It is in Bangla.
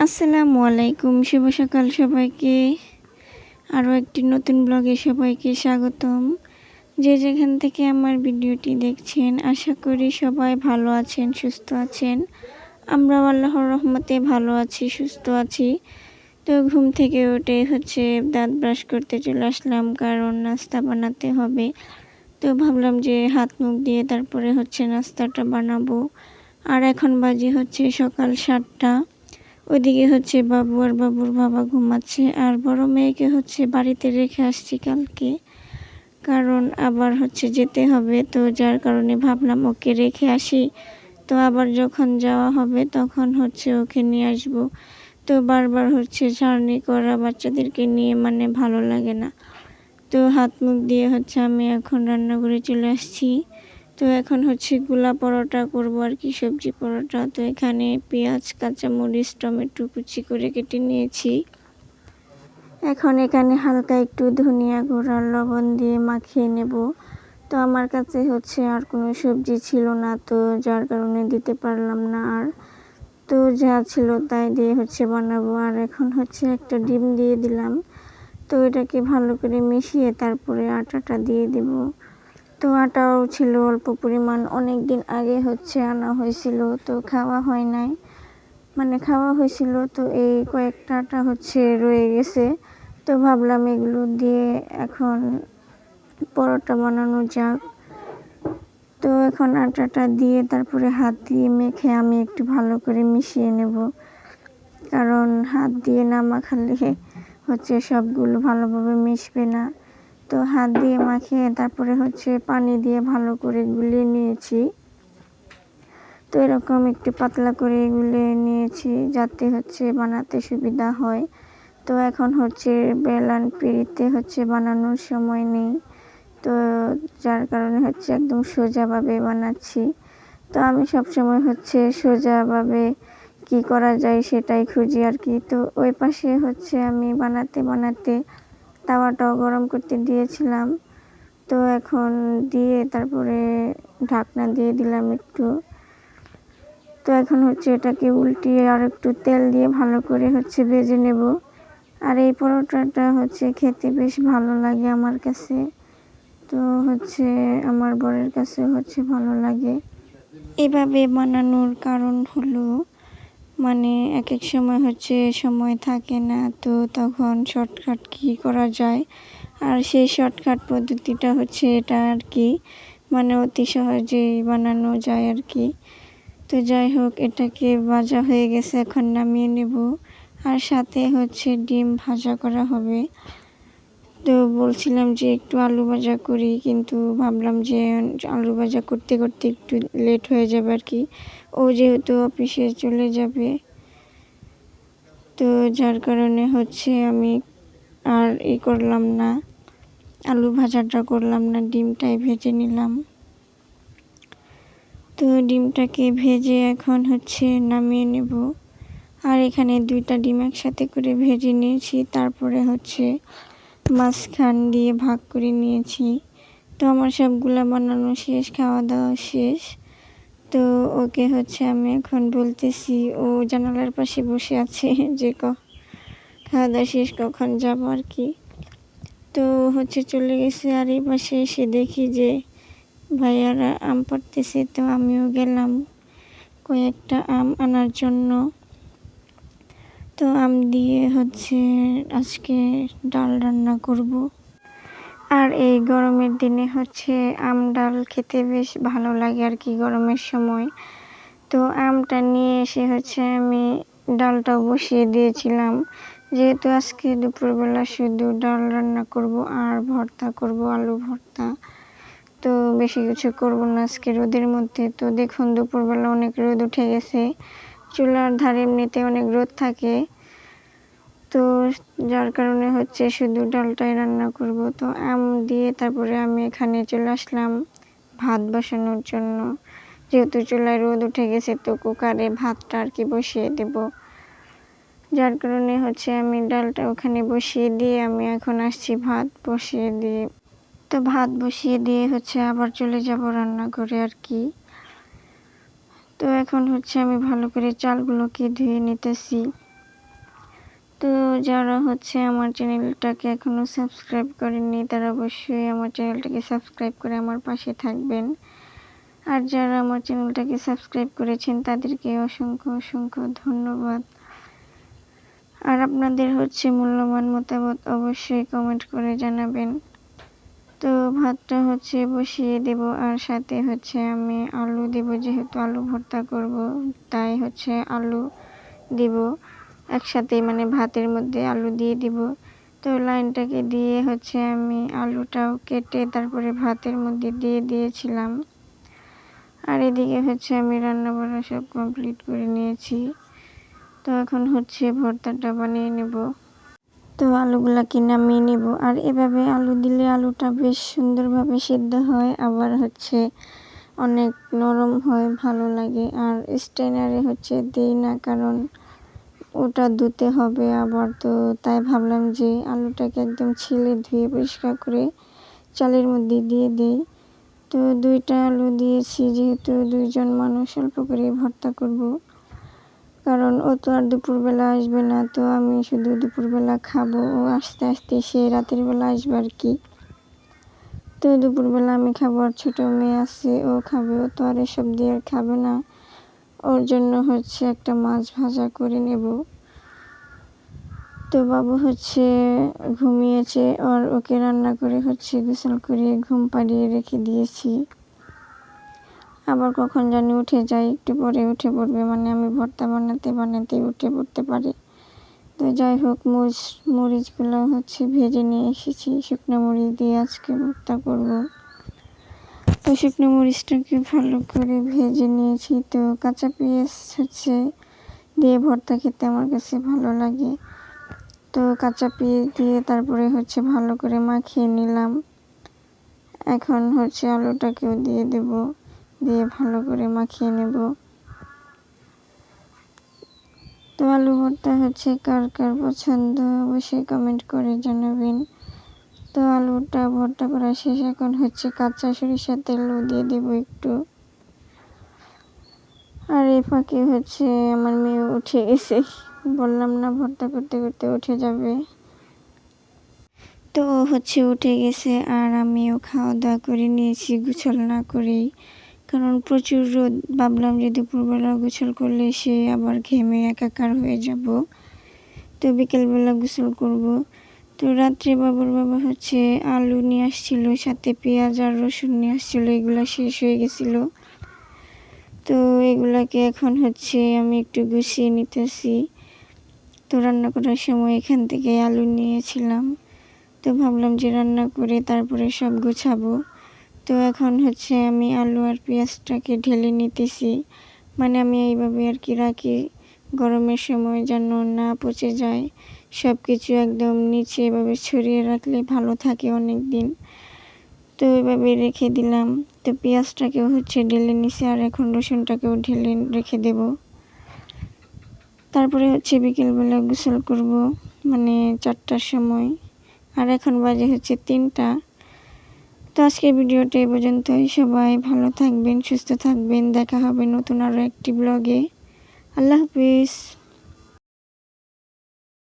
আসসালামু আলাইকুম, শুভ সকাল সবাইকে। আরও একটি নতুন ব্লগে সবাইকে স্বাগতম। যে যেখান থেকে আমার ভিডিওটি দেখছেন, আশা করি সবাই ভালো আছেন, সুস্থ আছেন। আমরাও আল্লাহর রহমতে ভালো আছি, সুস্থ আছি। তো ঘুম থেকে উঠে দাঁত ব্রাশ করতে চলে আসলাম, কারণ নাস্তা বানাতে হবে। তো ভাবলাম যে হাত মুখ দিয়ে তারপরে নাস্তাটা বানাবো। আর এখন বাজে সকাল 7টা। ওইদিকে বাবু আর বাবুর বাবা ঘুমাচ্ছে, আর বড় মেয়েকে বাড়িতে রেখে আসছি কালকে, কারণ আবার যেতে হবে। তো যার কারণে ভাবলাম ওকে রেখে আসি, তো আবার যখন যাওয়া হবে তখন ওকে নিয়ে আসবো। তো বারবার জার্নি করা বাচ্চাদেরকে নিয়ে ভালো লাগে না। তো হাত মুখ দিয়ে আমি এখন রান্নাঘরে চলে আসছি। তো এখন গুলা পরোটা করব আর কি, সবজি পরোটা। তো এখানে পেঁয়াজ, কাঁচামরিচ, টমেটো কুচি করে কেটে নিয়েছি। এখন এখানে হালকা একটু ধনিয়া গুঁড়া, লবণ দিয়ে মাখিয়ে নেব। তো আমার কাছে আর কোনো সবজি ছিল না, তো যার কারণে দিতে পারলাম না। আর তো যা ছিল তাই দিয়ে বানাবো। আর এখন একটা ডিম দিয়ে দিলাম। তো এটাকে ভালো করে মিশিয়ে তারপরে আটাটা দিয়ে দেব। তো আটাও ছিল অল্প পরিমাণ, অনেক দিন আগে আনা হয়েছিল, তো খাওয়া হয় নাই। খাওয়া হয়েছিল, তো এই কয়েকটা আটা রয়ে গেছে। তো ভাবলাম এগুলো দিয়ে এখন পরোটা বানানো যাক। তো এখন আটাটা দিয়ে তারপরে হাত দিয়ে মেখে আমি একটু ভালো করে মিশিয়ে নেব, কারণ হাত দিয়ে না মাখালে সবগুলো ভালোভাবে মিশবে না। তো হাত দিয়ে মাখিয়ে তারপরে পানি দিয়ে ভালো করে গুলিয়ে নিয়েছি। তো এরকম একটু পাতলা করে গুলিয়ে নিয়েছি, যাতে বানাতে সুবিধা হয়। তো এখন বেলান পিঁড়িতে বানানোর সময় নেই, তো যার কারণে একদম সোজাভাবে বানাচ্ছি। তো আমি সবসময় সোজাভাবে কি করা যায় সেটাই খুঁজি আর কি। তো ওই পাশে আমি বানাতে তাওয়াটাও গরম করতে দিয়েছিলাম। তো এখন দিয়ে তারপরে ঢাকনা দিয়ে দিলাম একটু। তো এখন এটাকে উল্টিয়ে আর একটু তেল দিয়ে ভালো করে ভেজে নেব। আর এই পরোটাটা খেতে বেশ ভালো লাগে আমার কাছে। তো আমার বরের কাছে ভালো লাগে। এভাবে বানানোর কারণ হলো এক এক সময় সময় থাকে না, তো তখন শর্টকাট কি করা যায়। আর সেই শর্টকাট পদ্ধতিটা এটা আর কি, অতি সহজেই বানানো যায় আর কি। তো যাই হোক, এটাকে ভাজা হয়ে গেছে, এখন নামিয়ে নেব। আর সাথে ডিম ভাজা করা হবে। তো বলছিলাম যে একটু আলু ভাজা করি, কিন্তু ভাবলাম যে আলু ভাজা করতে করতে একটু লেট হয়ে যাবে আর কি। ও যেহেতু অফিসে চলে যাবে, তো যার কারণে আমি আর করলাম না, আলু ভাজাটা করলাম না, ডিমটাই ভেজে নিলাম। তো ডিমটাকে ভেজে এখন নামিয়ে নেব। আর এখানে 2টা ডিম একসাথে করে ভেজে নিয়েছি, তারপরে মাঝখান দিয়ে ভাগ করে নিয়েছি। তো আমার সবগুলা বানানো শেষ, খাওয়া দাওয়া শেষ। তো ওকে আমি এখন বলতেছি, ও জানালার পাশে বসে আছে যে খাওয়া দাওয়া শেষ, কখন যাবো আর কি। তো চলে গেছে। আর এই পাশে এসে দেখি যে ভাইয়ারা আম পাড়তেছে, তো আমিও গেলাম কয়েকটা আম আনার জন্য। তো আম দিয়ে আজকে ডাল রান্না করব। আর এই গরমের দিনে আম ডাল খেতে বেশ ভালো লাগে আর কি, গরমের সময়। তো আমটা নিয়ে এসে আমি ডালটাও বসিয়ে দিয়েছিলাম, যেহেতু আজকে দুপুরবেলা শুধু ডাল রান্না করব আর ভর্তা করব, আলু ভর্তা। তো বেশি কিছু করব না আজকে রোদের মধ্যে। তো দেখুন দুপুরবেলা অনেক রোদ উঠে গেছে, চুলার ধারে এমনিতে অনেক রোদ থাকে, তো যার কারণে শুধু ডালটাই রান্না করব। তো আম দিয়ে তারপরে আমি এখানে চলে আসলাম ভাত বসানোর জন্য, যেহেতু চুলায় রোদ উঠে গেছে, তো কুকারে ভাতটা আর কি বসিয়ে দেব। যার কারণে আমি ডালটা ওখানে বসিয়ে দিয়ে আমি এখন আসছি ভাত বসিয়ে দিয়ে। তো ভাত বসিয়ে দিয়ে আবার চলে যাব রান্নাঘরে আর কি। তো এখন আমি ভালো করে চালগুলোকে ধুয়ে নিতেছি। তো যারা হচ্ছে আমার চ্যানেলটাকে এখনও সাবস্ক্রাইব করেননি তারা অবশ্যই আমার চ্যানেলটাকে সাবস্ক্রাইব করে আমার পাশে থাকবেন। আর যারা আমার চ্যানেলটাকে সাবস্ক্রাইব করেছেন তাদেরকে অসংখ্য ধন্যবাদ। আর আপনাদের হচ্ছে মূল্যবান মতামত অবশ্যই কমেন্ট করে জানাবেন। তো ভাতটা হচ্ছে বসিয়ে দেব, আর সাথে হচ্ছে আমি আলু দেব, যেহেতু আলু ভর্তা করব তাই হচ্ছে আলু দিব একসাথে, মানে ভাতের মধ্যে আলু দিয়ে দিব। তো লাইনটাকে দিয়ে হচ্ছে আমি আলুটাও কেটে তারপরে ভাতের মধ্যে দিয়ে দিয়েছিলাম। আর এদিকে হচ্ছে আমি রান্না বান্না সব কমপ্লিট করে নিয়েছি। তো এখন হচ্ছে ভর্তাটা বানিয়ে নেব। তো আলুগুলাকে নামিয়ে নেব। আর এভাবে আলু দিলে আলুটা বেশ সুন্দরভাবে সিদ্ধ হয়, আবার হচ্ছে অনেক নরম হয়, ভালো লাগে। আর স্ট্রেনারে হচ্ছে দিই না, কারণ ওটা ধুতে হবে আবার, তো তাই ভাবলাম যে আলুটাকে একদম ছিলে ধুয়ে পরিষ্কার করে চালের মধ্যে দিয়ে দিই। তো 2টা আলু দিয়েছি, যেহেতু 2জন মানুষ অল্প করে ভর্তা করব, কারণ ও তো আর দুপুরবেলা আসবে না, তো আমি শুধু দুপুরবেলা খাবো, ও আস্তে আস্তে সে রাতের বেলা আসবে আর কি। তো দুপুরবেলা আমি খাবো, আর ছোটো মেয়ে আছে ও খাবে, ও তো আর এসব দিয়ে আর খাবে না। ওর জন্য হচ্ছে একটা মাছ ভাজা করে নেব। তো বাবু হচ্ছে ঘুমিয়েছে, আর ওকে রান্না করে হচ্ছে গোসল করে ঘুম পাড়িয়ে রেখে দিয়েছি। আবার কখন জানি উঠে যায়, একটু পরে উঠে পড়বে, মানে আমি ভর্তা বানাতে উঠে পড়তে পারি। তো যাই হোক, মরিচগুলো হচ্ছে ভেজে নিয়ে এসেছি, শুকনো মরিচ দিয়ে আজকে ভর্তা করব। তো শুকনো মরিচটাকে ভালো করে ভেজে নিয়েছি। তো কাঁচা পেঁয়াজ হচ্ছে দিয়ে ভর্তা খেতে আমার কাছে ভালো লাগে। তো কাঁচা পেঁয়াজ দিয়ে তারপরে হচ্ছে ভালো করে মাখিয়ে নিলাম। এখন হচ্ছে আলুটাকেও দিয়ে দেব, দিয়ে ভালো করে মাখিয়ে নেব। তো আলু ভর্তা হচ্ছে কার কার পছন্দ অবশ্যই কমেন্ট করে জানাবেন। তো আলুটা ভর্তা করা শেষ, এখন হচ্ছে কাঁচা সরিষার তেলও দিয়ে দেব একটু। আর এই ফাঁকে হচ্ছে আমার মেয়ে উঠে গেছে, বললাম না ভর্তা করতে করতে উঠে যাবে। তো হচ্ছে উঠে গেছে, আর আমিও খাওয়া দাওয়া করে নিয়েছি গোসল না করেই, কারণ প্রচুর রোদ। ভাবলাম যে দুপুরবেলা গোসল করলে সে আবার ঘেমে একাকার হয়ে যাব, তো বিকেলবেলা গোসল করব। তো রাত্রে বাবুর বাবা হচ্ছে আলু নিয়ে আসছিল, সাথে পেঁয়াজ আর রসুন নিয়ে আসছিল, এগুলো শেষ হয়ে গেছিল। তো এগুলাকে এখন হচ্ছে আমি একটু গুছিয়ে নিতেছি। তো রান্না করার সময় এখান থেকে আলু নিয়েছিলাম, তো ভাবলাম যে রান্না করে তারপরে সব গোছাবো। তো এখন হচ্ছে আমি আলু আর পেঁয়াজটাকে ঢেলে নিতেছি, মানে আমি এইভাবে আর কি রাখি, গরমের সময় যেন না পচে যায়। সব কিছু একদম নিচে এভাবে ছড়িয়ে রাখলে ভালো থাকে অনেক দিন। তো এভাবে রেখে দিলাম। তো পেঁয়াজটাকেও হচ্ছে ঢেলে নিছি, আর এখন রসুনটাকেও ঢেলে রেখে দেব। তারপরে হচ্ছে বিকেলবেলা গোসল করব, মানে 4টার সময়, আর এখন বাজে হচ্ছে 3টা। তো আজকের ভিডিওটা এই পর্যন্তই। সবাই ভালো থাকবেন, সুস্থ থাকবেন, দেখা হবে নতুন আরও একটি ব্লগে। আল্লাহ হাফিজ।